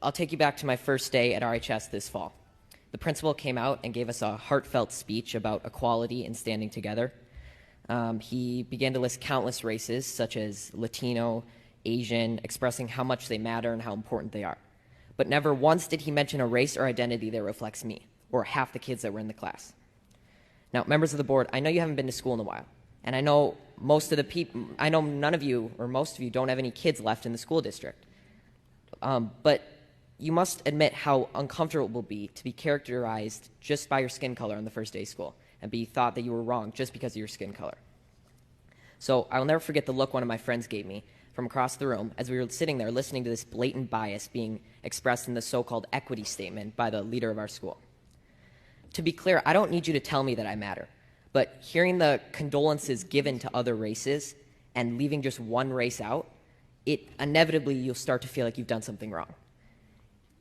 I'll take you back to my first day at RHS this fall. The principal came out and gave us a heartfelt speech about equality and standing together. He began to list countless races, such as Latino, Asian, expressing how much they matter and how important they are. But never once did he mention a race or identity that reflects me, or half the kids that were in the class. Now, members of the board, I know you haven't been to school in a while, and I know none of you, or most of you, don't have any kids left in the school district. But you must admit how uncomfortable it will be to be characterized just by your skin color on the first day of school and be thought that you were wrong just because of your skin color. So I will never forget the look one of my friends gave me from across the room as we were sitting there listening to this blatant bias being expressed in the so-called equity statement by the leader of our school. To be clear, I don't need you to tell me that I matter, but hearing the condolences given to other races and leaving just one race out, inevitably you'll start to feel like you've done something wrong.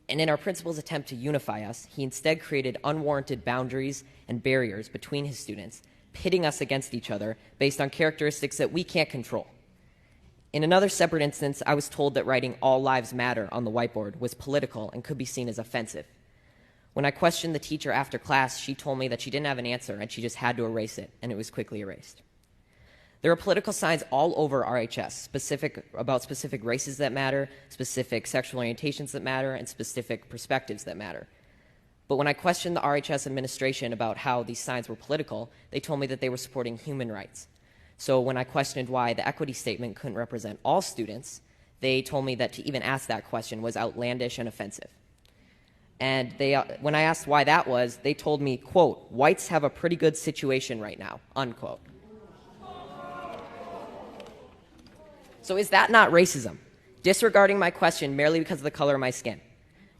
And in our principal's attempt to unify us, he instead created unwarranted boundaries and barriers between his students, pitting us against each other based on characteristics that we can't control. In another separate instance, I was told that writing "All Lives Matter" on the whiteboard was political and could be seen as offensive. When I questioned the teacher after class, she told me that she didn't have an answer and she just had to erase it, and it was quickly erased. There are political signs all over RHS about specific races that matter, specific sexual orientations that matter, and specific perspectives that matter. But when I questioned the RHS administration about how these signs were political, they told me that they were supporting human rights. So when I questioned why the equity statement couldn't represent all students, they told me that to even ask that question was outlandish and offensive. And when I asked why that was, they told me, quote, "Whites have a pretty good situation right now," unquote. So is that not racism? Disregarding my question merely because of the color of my skin?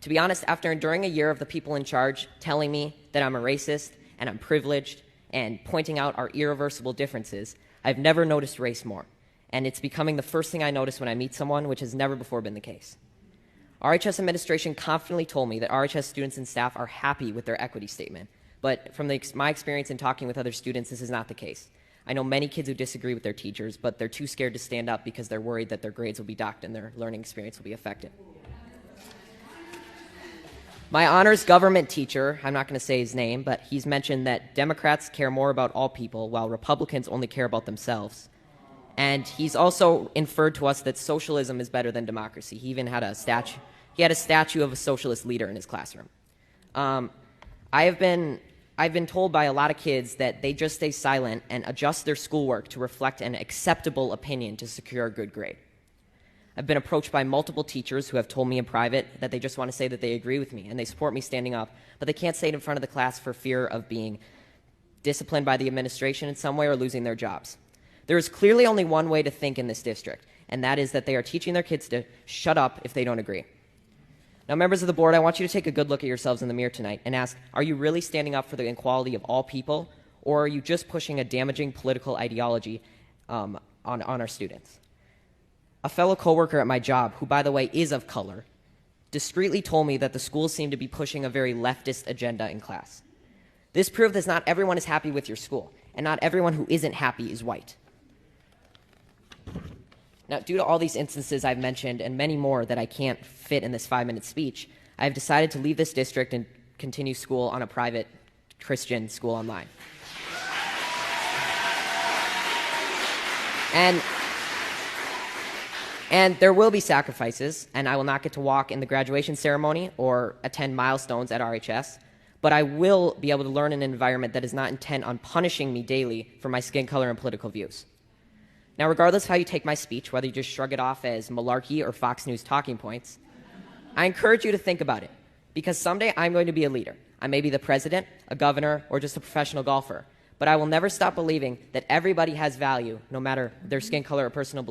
To be honest, after enduring a year of the people in charge telling me that I'm a racist and I'm privileged and pointing out our irreversible differences, I've never noticed race more. And it's becoming the first thing I notice when I meet someone, which has never before been the case. RHS administration confidently told me that RHS students and staff are happy with their equity statement. But from my experience in talking with other students, this is not the case. I know many kids who disagree with their teachers, but they're too scared to stand up because they're worried that their grades will be docked and their learning experience will be affected. My honors government teacher, I'm not going to say his name, but he's mentioned that Democrats care more about all people while Republicans only care about themselves. And he's also inferred to us that socialism is better than democracy. He even had a statue. He had a statue of a socialist leader in his classroom. I've been told by a lot of kids that they just stay silent and adjust their schoolwork to reflect an acceptable opinion to secure a good grade. I've been approached by multiple teachers who have told me in private that they just want to say that they agree with me and they support me standing up, but they can't say it in front of the class for fear of being disciplined by the administration in some way or losing their jobs. There is clearly only one way to think in this district, and that is that they are teaching their kids to shut up if they don't agree. Now, members of the board, I want you to take a good look at yourselves in the mirror tonight and ask, are you really standing up for the equality of all people, or are you just pushing a damaging political ideology on our students? A fellow coworker at my job, who, by the way, is of color, discreetly told me that the schools seem to be pushing a very leftist agenda in class. This proved that not everyone is happy with your school, and not everyone who isn't happy is white. Now, due to all these instances I've mentioned and many more that I can't fit in this 5-minute speech, I've decided to leave this district and continue school on a private Christian school online. And there will be sacrifices, and I will not get to walk in the graduation ceremony or attend milestones at RHS, but I will be able to learn in an environment that is not intent on punishing me daily for my skin color and political views. Now, regardless of how you take my speech, whether you just shrug it off as malarkey or Fox News talking points, I encourage you to think about it, because someday I'm going to be a leader. I may be the president, a governor, or just a professional golfer, but I will never stop believing that everybody has value, no matter their skin color or personal beliefs.